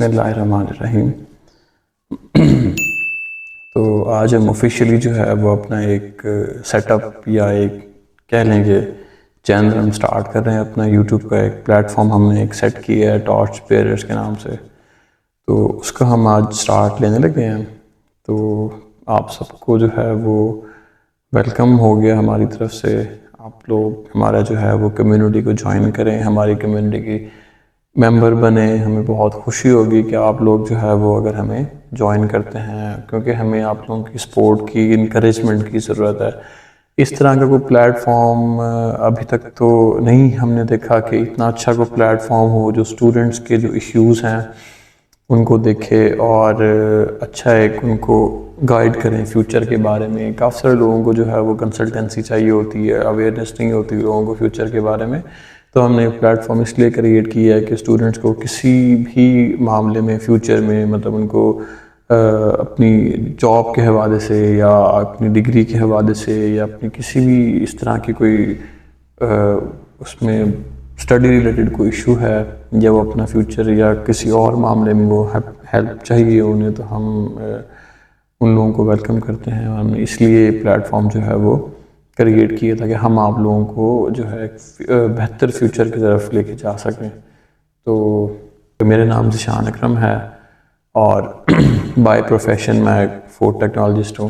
بسم اللہ الرحمن الرحیم۔ تو آج ہم آفیشیلی جو ہے وہ اپنا ایک سیٹ اپ یا ایک کہہ لیں گے چینل ہم سٹارٹ کر رہے ہیں اپنا یوٹیوب کا ایک پلیٹ فارم ہم نے ایک سیٹ کیا ہے ٹارچ بیئررز کے نام سے۔ تو اس کا ہم آج سٹارٹ لینے لگے ہیں، تو آپ سب کو جو ہے وہ ویلکم ہو گیا ہماری طرف سے۔ آپ لوگ ہمارا جو ہے وہ کمیونٹی کو جوائن کریں، ہماری کمیونٹی کی ممبر بنے، ہمیں بہت خوشی ہوگی کہ آپ لوگ جو ہے وہ اگر ہمیں جوائن کرتے ہیں، کیونکہ ہمیں آپ لوگوں کی سپورٹ کی انکریجمنٹ کی ضرورت ہے۔ اس طرح کا کوئی پلیٹ فارم ابھی تک تو نہیں ہم نے دیکھا کہ اتنا اچھا کوئی پلیٹ فارم ہو جو اسٹوڈنٹس کے جو ایشوز ہیں ان کو دیکھے اور اچھا ایک ان کو گائیڈ کریں فیوچر کے بارے میں۔ کافی سارے لوگوں کو جو ہے وہ کنسلٹنسی چاہیے ہوتی ہے، اویئرنیس نہیں ہوتی لوگوں کو فیوچر کے بارے میں۔ تو ہم نے ایک پلیٹ فارم اس لیے کریٹ کیا ہے کہ اسٹوڈنٹس کو کسی بھی معاملے میں فیوچر میں مطلب ان کو اپنی جاب کے حوالے سے یا اپنی ڈگری کے حوالے سے یا اپنی کسی بھی اس طرح کی کوئی اس میں اسٹڈی ریلیٹڈ کوئی ایشو ہے یا وہ اپنا فیوچر یا کسی اور معاملے میں وہ ہیلپ چاہیے انہیں، تو ہم ان لوگوں کو ویلکم کرتے ہیں۔ اور ہم نے اس لیے پلیٹ فارم جو ہے وہ کریٹ کیا تھا کہ ہم آپ لوگوں کو جو ہے بہتر فیوچر کی طرف لے کے جا سکیں۔ تو میرے نام ذیشان اکرم ہے اور بائی پروفیشن میں فوڈ ٹیکنالوجسٹ ہوں۔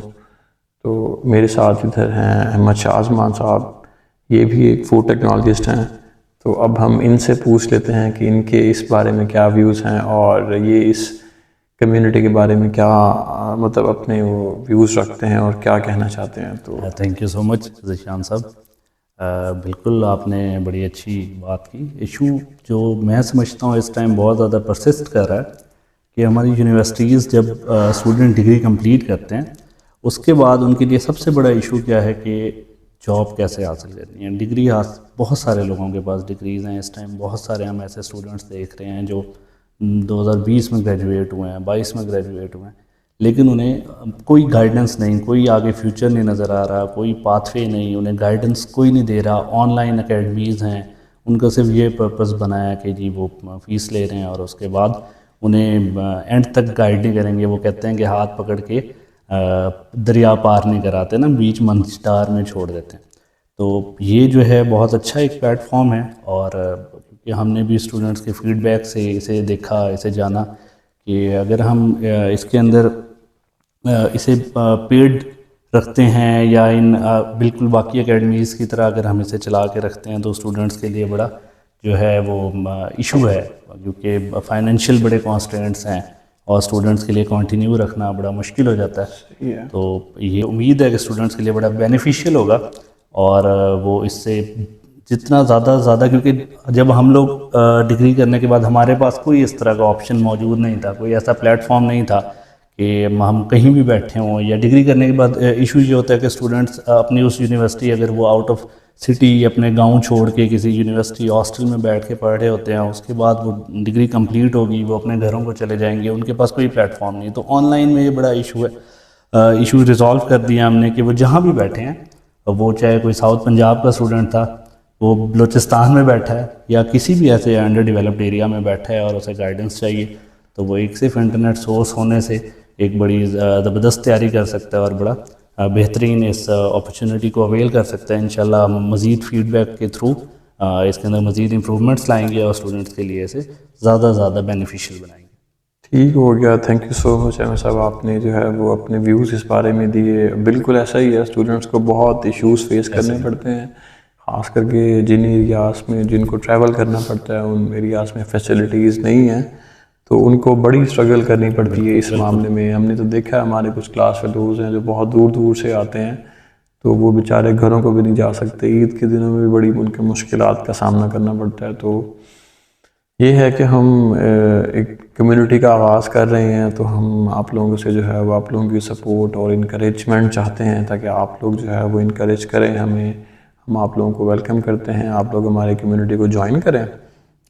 تو میرے ساتھ ادھر ہیں احمد شاہزمان صاحب، یہ بھی ایک فوڈ ٹیکنالوجسٹ ہیں۔ تو اب ہم ان سے پوچھ لیتے ہیں کہ ان کے اس بارے میں کیا ویوز ہیں اور یہ اس کمیونٹی کے بارے میں کیا مطلب اپنے وہ ویوز رکھتے ہیں اور کیا کہنا چاہتے ہیں۔ تو تھینک یو سو مچ ذیشان صاحب، بالکل آپ نے بڑی اچھی بات کی۔ ایشو جو میں سمجھتا ہوں اس ٹائم بہت زیادہ پرسسٹ کر رہا ہے کہ ہماری یونیورسٹیز جب اسٹوڈنٹ ڈگری کمپلیٹ کرتے ہیں اس کے بعد ان کے لیے سب سے بڑا ایشو کیا ہے کہ جاب کیسے حاصل کرنی ہے۔ ڈگری بہت سارے لوگوں کے پاس ڈگریز ہیں اس ٹائم، بہت سارے ہم ایسے اسٹوڈنٹس دیکھ رہے ہیں جو 2020 میں گریجویٹ ہوئے ہیں، 22 میں گریجویٹ ہوئے ہیں، لیکن انہیں کوئی گائیڈنس نہیں، کوئی آگے فیوچر نہیں نظر آ رہا، کوئی پاتھ وے نہیں، انہیں گائیڈنس کوئی نہیں دے رہا۔ آن لائن اکیڈمیز ہیں، ان کا صرف یہ پرپس بنایا کہ جی وہ فیس لے رہے ہیں اور اس کے بعد انہیں اینڈ تک گائیڈ نہیں کریں گے۔ وہ کہتے ہیں کہ ہاتھ پکڑ کے دریا پار نہیں کراتے نا، بیچ منجھدار میں چھوڑ دیتے ہیں۔ تو یہ جو ہے بہت اچھا ایک پلیٹ فارم ہے، اور ہم نے بھی اسٹوڈنٹس کے فیڈ بیک سے اسے دیکھا، اسے جانا کہ اگر ہم اس کے اندر اسے پیڈ رکھتے ہیں یا ان بالکل باقی اکیڈمیز کی طرح اگر ہم اسے چلا کے رکھتے ہیں تو اسٹوڈنٹس کے لیے بڑا جو ہے وہ ایشو ہے، کیونکہ فائنینشیل بڑے کانسٹینٹس ہیں اور اسٹوڈنٹس کے لیے کنٹینیو رکھنا بڑا مشکل ہو جاتا ہے۔ تو یہ امید ہے کہ اسٹوڈنٹس کے لیے بڑا بینیفیشیل ہوگا، اور وہ اس سے جتنا زیادہ کیونکہ جب ہم لوگ ڈگری کرنے کے بعد ہمارے پاس کوئی اس طرح کا آپشن موجود نہیں تھا، کوئی ایسا پلیٹ فارم نہیں تھا کہ ہم کہیں بھی بیٹھے ہوں، یا ڈگری کرنے کے بعد ایشو یہ ہوتا ہے کہ اسٹوڈنٹس اپنی اس یونیورسٹی اگر وہ آؤٹ آف سٹی اپنے گاؤں چھوڑ کے کسی یونیورسٹی ہاسٹل میں بیٹھ کے پڑھ رہے ہوتے ہیں، اس کے بعد وہ ڈگری کمپلیٹ ہوگی، وہ اپنے گھروں کو چلے جائیں گے، ان کے پاس کوئی پلیٹ فارم نہیں۔ تو آن لائن میں یہ بڑا ایشو ہے، ایشو ریزالو کر دیا ہم نے کہ وہ جہاں بھی بیٹھے ہیں، وہ چاہے کوئی ساؤتھ پنجاب کا اسٹوڈنٹ تھا، وہ بلوچستان میں بیٹھا ہے یا کسی بھی ایسے انڈر ڈیولپڈ ایریا میں بیٹھا ہے اور اسے گائیڈنس چاہیے، تو وہ ایک صرف انٹرنیٹ سورس ہونے سے ایک بڑی زبردست تیاری کر سکتا ہے اور بڑا بہترین اس اپرچونٹی کو اویل کر سکتا ہے۔ انشاءاللہ ہم مزید فیڈ بیک کے تھرو اس کے اندر مزید امپرومنٹس لائیں گے اور اسٹوڈنٹس کے لیے اسے زیادہ بینیفیشیل بنائیں گے۔ ٹھیک ہو گیا، تھینک یو سو مچ احمد صاحب، آپ نے جو ہے وہ اپنے ویوز اس بارے میں دیے۔ بالکل ایسا ہی ہے، اسٹوڈنٹس کو بہت ایشوز فیس کرنے پڑتے ہیں، خاص کر کے جن ایریاز میں جن کو ٹریول کرنا پڑتا ہے ان ایریاز میں فیسلٹیز نہیں ہیں، تو ان کو بڑی اسٹرگل کرنی پڑتی ہے اس معاملے میں۔ ہم نے تو دیکھا ہے ہمارے کچھ کلاس فیلوز ہیں جو بہت دور دور سے آتے ہیں، تو وہ بیچارے گھروں کو بھی نہیں جا سکتے، عید کے دنوں میں بھی بڑی ان کے مشکلات کا سامنا کرنا پڑتا ہے۔ تو یہ ہے کہ ہم ایک کمیونٹی کا آغاز کر رہے ہیں، تو ہم آپ لوگوں سے جو ہے وہ آپ لوگوں کی سپورٹ اور انکریجمنٹ چاہتے ہیں تاکہ آپ لوگ جو ہے وہ انکریج کریں ہمیں۔ ہم آپ لوگوں کو ویلکم کرتے ہیں، آپ لوگ ہمارے کمیونٹی کو جوائن کریں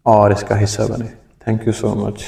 اور اس کا حصہ بنیں۔ Thank you so much.